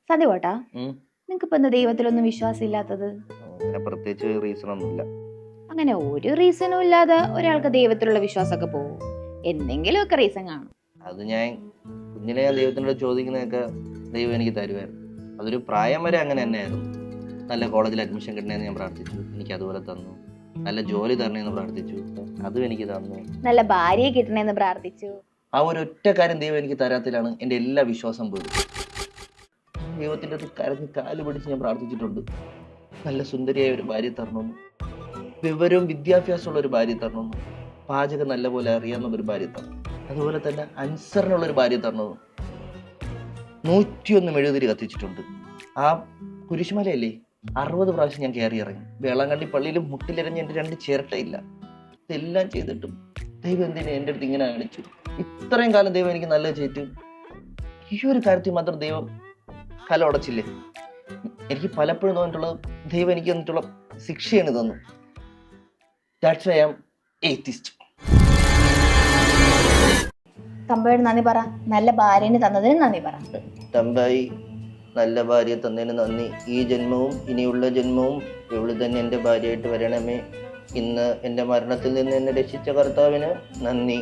സത്യപോട്ടാ, ഉം. നിങ്ങക്കിപ്പോ എന്താ ദൈവത്തിലൊന്നും വിശ്വാസം ഇല്ലാത്തത്? അങ്ങനെ പ്രത്യേകിച്ച് റീസൺ ഒന്നുമില്ല. അങ്ങനെ ഒരു റീസണും ഇല്ലാതെ ഒരാൾക്ക് ദൈവത്തിലുള്ള വിശ്വാസമൊക്കെ പോകും. എന്തെങ്കിലുമൊക്കെ റീസൺ കാണും. അത് ഞാൻ കുഞ്ഞിലെ ഞാൻ ദൈവത്തിനോട് ചോദിക്കുന്നതൊക്കെ ദൈവം എനിക്ക് തരുമായിരുന്നു. അതൊരു പ്രായം വരെ അങ്ങനെ തന്നെയായിരുന്നു. നല്ല കോളേജിൽ അഡ്മിഷൻ കിട്ടണമെന്ന് ഞാൻ പ്രാർത്ഥിച്ചു, എനിക്ക് അതുപോലെ തന്നു. നല്ല ജോലി തരണമെന്ന് പ്രാർത്ഥിച്ചു, അതും എനിക്ക് തന്നു. നല്ല ഭാര്യയെ കിട്ടണമെന്ന് പ്രാർത്ഥിച്ചു. ആ ഒരൊറ്റ കാര്യം ദൈവം എനിക്ക് തരാത്തിലാണ് എൻ്റെ എല്ലാ വിശ്വാസം പോലും. ദൈവത്തിൻ്റെ അടുത്ത് കരഞ്ഞ് കാല് പിടിച്ച് ഞാൻ പ്രാർത്ഥിച്ചിട്ടുണ്ട്, നല്ല സുന്ദരിയായ ഒരു ഭാര്യ തരണമെന്ന്, വിവരവും വിദ്യാഭ്യാസമുള്ള ഒരു ഭാര്യ തരണമെന്ന്, പാചകം നല്ലപോലെ അറിയാവുന്ന ഒരു ഭാര്യ തരണം, അതുപോലെ തന്നെ അനുസരണമുള്ള ഒരു ഭാര്യ തരണമെന്ന് 101 മെഴുകുതിരി കത്തിച്ചിട്ടുണ്ട്. ആ കുരിശുമലയല്ലേ 60 പ്രാവശ്യം ഞാൻ കയറി ഇറങ്ങി. വേളാങ്കണ്ണി പള്ളിയിലും മുട്ടിലിറങ്ങി എൻ്റെ 2 ചിരട്ടയില്ല. ഇതെല്ലാം ചെയ്തിട്ടും ദൈവം എന്തിനാ എൻ്റെ അടുത്ത് ഇങ്ങനെ കാണിച്ചു? ഇത്രയും കാലം ദൈവം എനിക്ക് നല്ലത് ചെയ്തിട്ട് ഈ ഒരു കാര്യത്തിൽ മാത്രം ദൈവം കല ഉടച്ചില്ലേ? എനിക്ക് പലപ്പോഴും തോന്നിയിട്ടുള്ളത് ദൈവം എനിക്ക് തന്നിട്ടുള്ള ശിക്ഷയാണ് തന്നു. That's why I am atheist. തമ്പയോട് നന്ദി പറ. നല്ല ഭാര്യനെ തന്നതിന് നന്ദി പറ. തമ്പായി, നല്ല ഭാര്യ തന്നതിന് നന്ദി. ഈ ജന്മവും ഇനിയുള്ള ജന്മവും ഇവള് തന്നെ എൻ്റെ ഭാര്യയായിട്ട് വരണമേ. ഇന്ന് എൻ്റെ മരണത്തിൽ നിന്ന് എന്നെ രക്ഷിച്ച കർത്താവിന് നന്ദി.